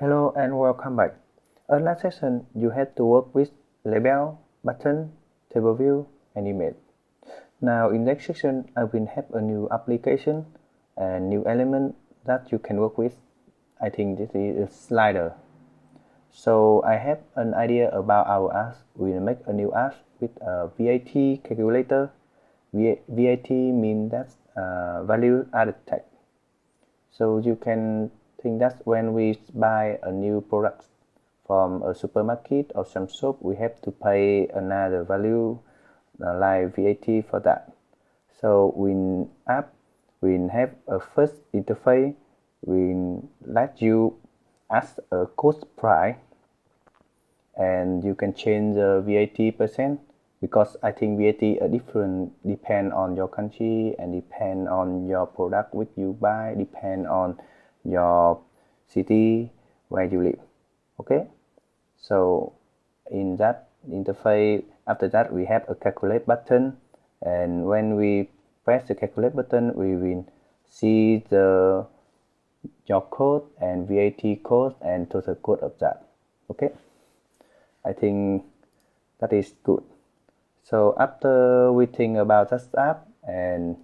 Hello and welcome back. In last session, you had to work with label, button, table view, and image. Now in next section, I will have a new application and new element that you can work with. I think this is a slider. So I have an idea about our app. We'll make a new app with a VAT calculator. VAT means that's value added tax. So you can think that when we buy a new product from a supermarket or some shop, we have to pay another value like VAT for that. So in app, we have a first interface. We let you ask a cost price, and you can change the VAT percent, because I think VAT are different, depend on your country and depend on your product which you buy, depend on your city where you live. Okay, so in that interface, after that we have a calculate button, and when we press the calculate button, we will see your code and VAT code and total code of that. Okay, I think that is good. So after we think about that app, and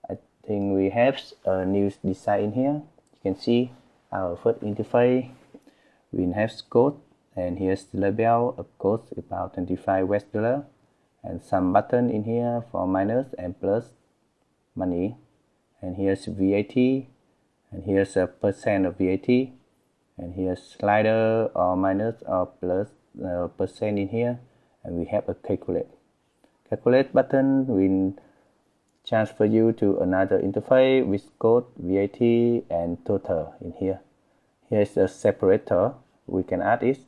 I think we have a new design in here. You can see our first interface. We have code, and here's the label of cost about $25, and some button in here for minus and plus money, and here's VAT, and here's a percent of VAT, and here's slider or minus or plus percent in here, and we have a calculate button will transfer you to another interface with code, VAT, and total in here. Here's a separator, we can add it,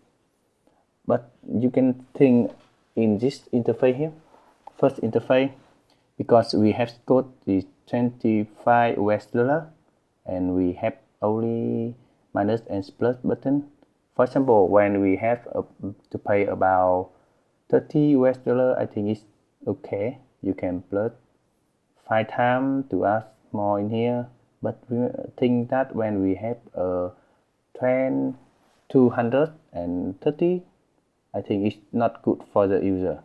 but you can think in this interface here, first interface, because we have code is $25, and we have only minus and plus button. For example, when we have to pay about $30, I think it's okay. You can plus 5 times to add more in here, but we think that when we have a 230, I think it's not good for the user.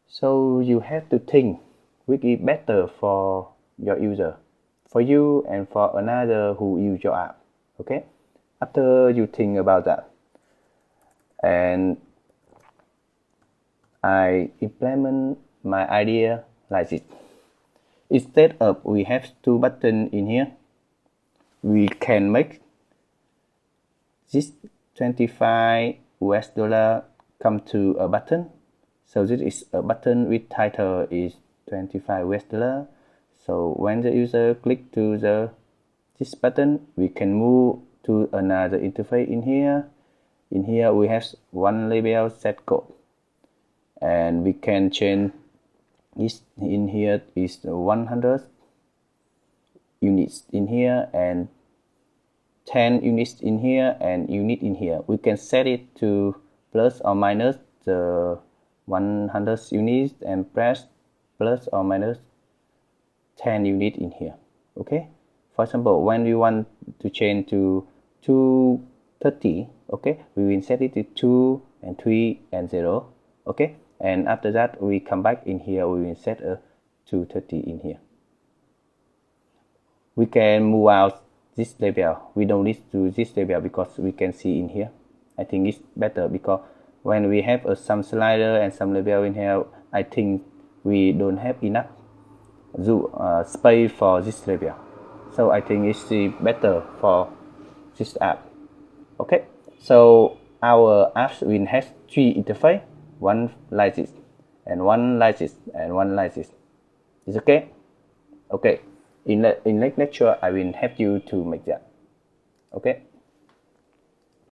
So you have to think which is better for your user, for you and for another who use your app. Okay, after you think about that, and I implement my idea like this. Instead of we have 2 buttons in here, we can make this $25 come to a button. So this is a button with title is $25. So when the user click to this button, we can move to another interface in here. In here we have one label set code, and we can change this. In here is 100 units in here, and 10 units in here, and unit in here. We can set it to plus or minus the 100 units and press plus or minus 10 units in here. Okay, for example, when we want to change to 230, okay, we will set it to 2 and 3 and 0. Okay, and after that we come back in here, we will set a 230 in here. We can move out this label. We don't need to this label because we can see in here. I think it's better, because when we have some slider and some label in here, I think we don't have enough space for this label. So I think it's better for this app. Okay, so our apps will have 3 interfaces, one like this, and one like this, and one like this. Is okay? Okay. In next lecture, I will help you to make that. Okay.